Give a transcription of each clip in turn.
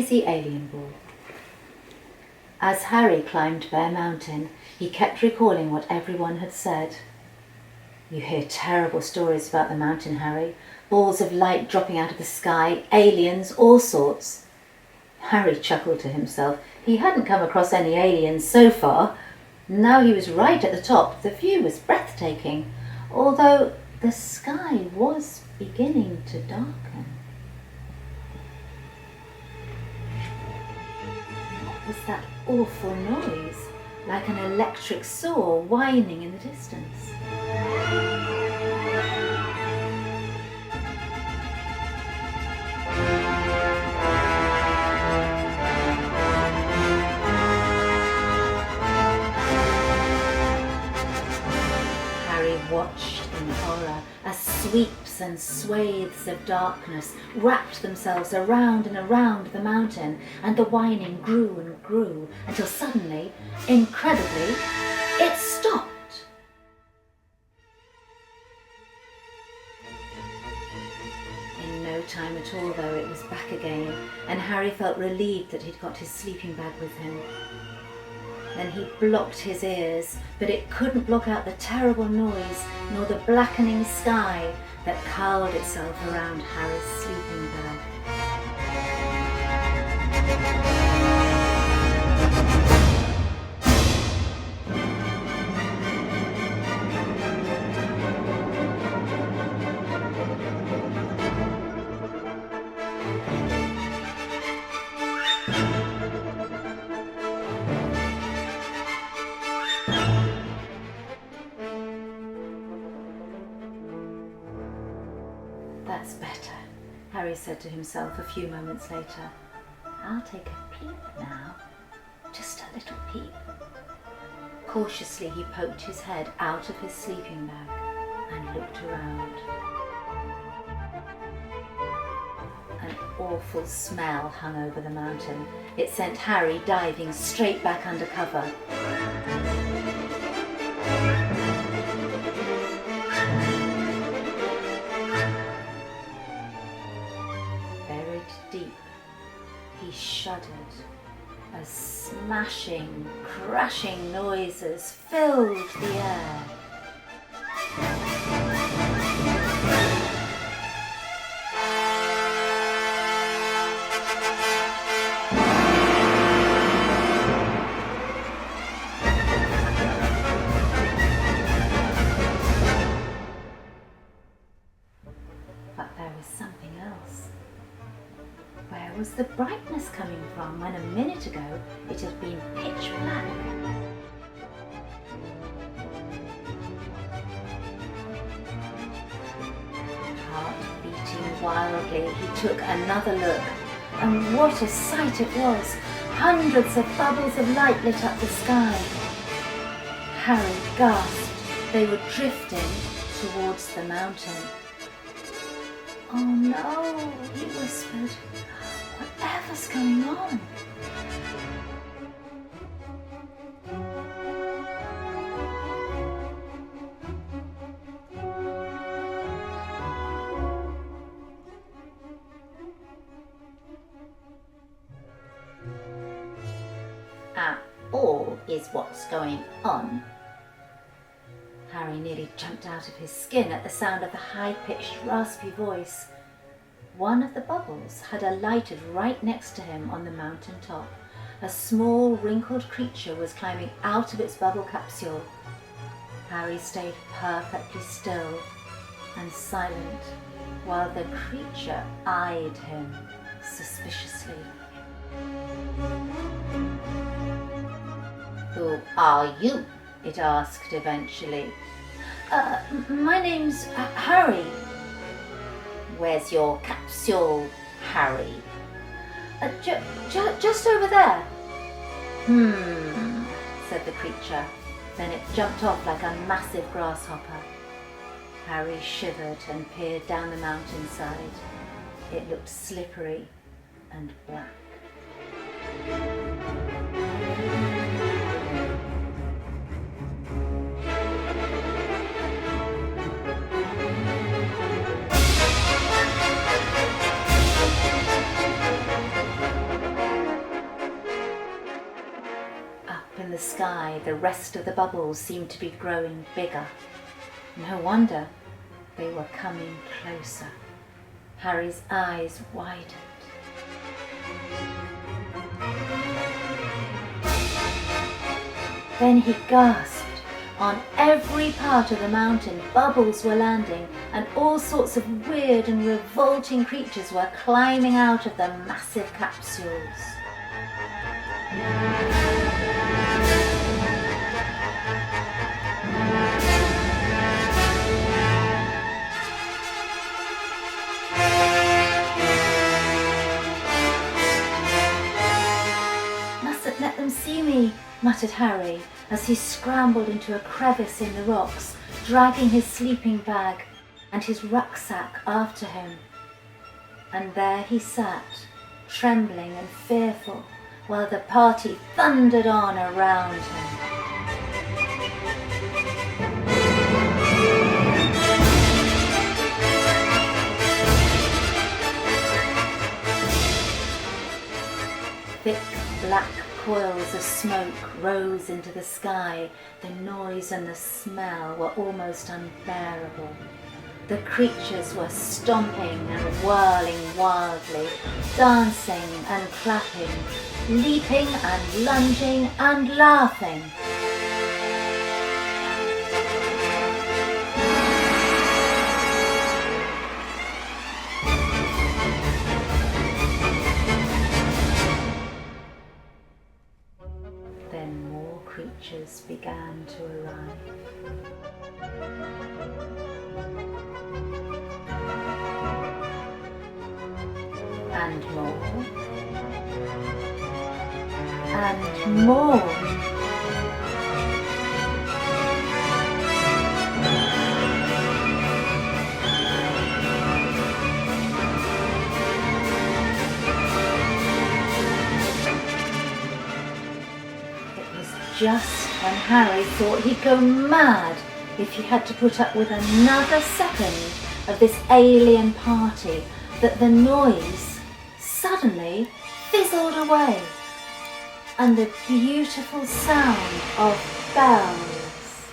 crazy alien ball. As Harry climbed Bear Mountain, he kept recalling what everyone had said. You hear terrible stories about the mountain, Harry. Balls of light dropping out of the sky, aliens, all sorts. Harry chuckled to himself. He hadn't come across any aliens so far. Now he was right at the top. The view was breathtaking, although the sky was beginning to darken. What was that awful noise, like an electric saw whining in the distance? Harry watched in horror as sweeps and swathes of darkness wrapped themselves around and around the mountain, and the whining grew and grew until suddenly, incredibly, it stopped. In no time at all, though, it was back again, and Harry felt relieved that he'd got his sleeping bag with him. Then he blocked his ears, but it couldn't block out the terrible noise nor the blackening sky that cowled itself around Harry's sleeping bag. That's better, Harry said to himself a few moments later. I'll take a peep now, just a little peep. Cautiously he poked his head out of his sleeping bag and looked around. An awful smell hung over the mountain. It sent Harry diving straight back under cover. Deep, he shuddered as smashing, crashing noises filled the air. But there was something else. Where was the brightness coming from when a minute ago it had been pitch black? Heart beating wildly, he took another look, and what a sight it was! Hundreds of bubbles of light lit up the sky. Harry gasped. They were drifting towards the mountain. Oh no, he whispered. Whatever's going on? All is what's going on. Harry nearly jumped out of his skin at the sound of the high-pitched, raspy voice. One of the bubbles had alighted right next to him on the mountain top. A small, wrinkled creature was climbing out of its bubble capsule. Harry stayed perfectly still and silent while the creature eyed him suspiciously. Who are you? It asked eventually. My name's Harry. Where's your capsule, Harry? Just over there. Said the creature. Then it jumped off like a massive grasshopper. Harry shivered and peered down the mountainside. It looked slippery and black. sky, the rest of the bubbles seemed to be growing bigger. No wonder, they were coming closer. Harry's eyes widened. Then he gasped. On every part of the mountain, bubbles were landing, and all sorts of weird and revolting creatures were climbing out of the massive capsules. Mustn't let them see me, muttered Harry, as he scrambled into a crevice in the rocks, dragging his sleeping bag and his rucksack after him. And there he sat, trembling and fearful, while the party thundered on around him. Thick black coils of smoke rose into the sky. The noise and the smell were almost unbearable. The creatures were stomping and whirling wildly, dancing and clapping, leaping and lunging and laughing. Then more creatures began to arrive. And more. And more. Just when Harry thought he'd go mad if he had to put up with another second of this alien party, that the noise suddenly fizzled away, and the beautiful sound of bells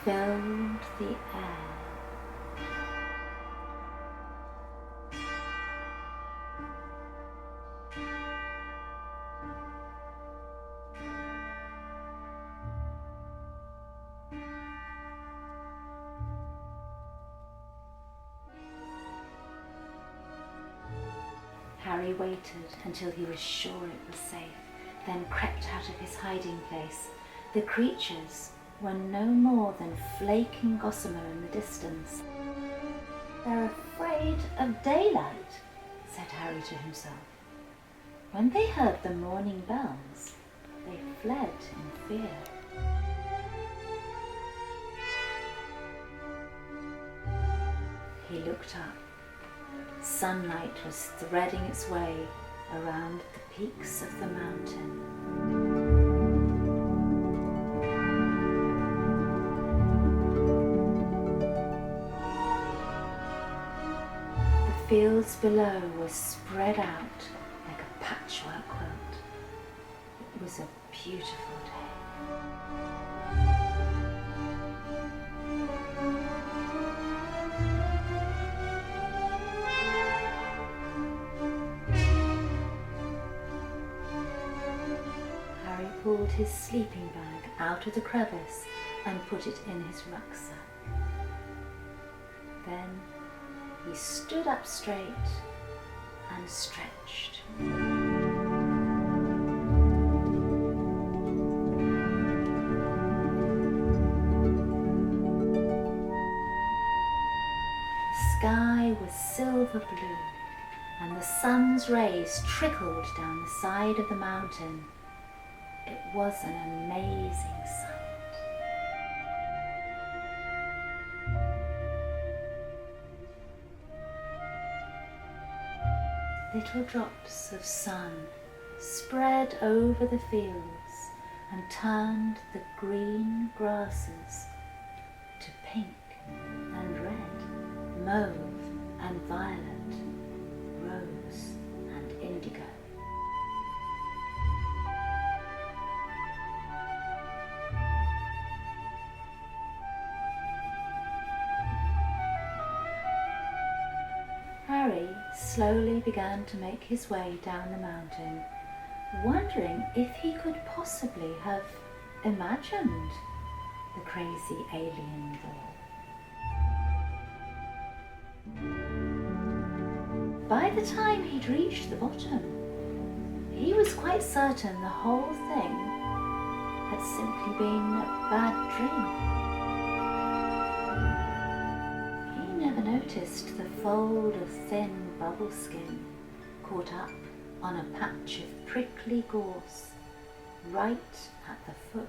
filled the air. Harry waited until he was sure it was safe, then crept out of his hiding place. The creatures were no more than flaking gossamer in the distance. "They're afraid of daylight," said Harry to himself. When they heard the morning bells, they fled in fear. He looked up. Sunlight was threading its way around the peaks of the mountain. The fields below were spread out like a patchwork quilt. It was a beautiful day. Pulled his sleeping bag out of the crevice and put it in his rucksack. Then he stood up straight and stretched. The sky was silver blue, and the sun's rays trickled down the side of the mountain. It was an amazing sight. Little drops of sun spread over the fields and turned the green grasses to pink and red, mauve and violet, rose and indigo. slowly began to make his way down the mountain, wondering if he could possibly have imagined the crazy alien doll. By the time he'd reached the bottom, he was quite certain the whole thing had simply been a bad dream. He never noticed the fold of thin bubble skin caught up on a patch of prickly gorse right at the foot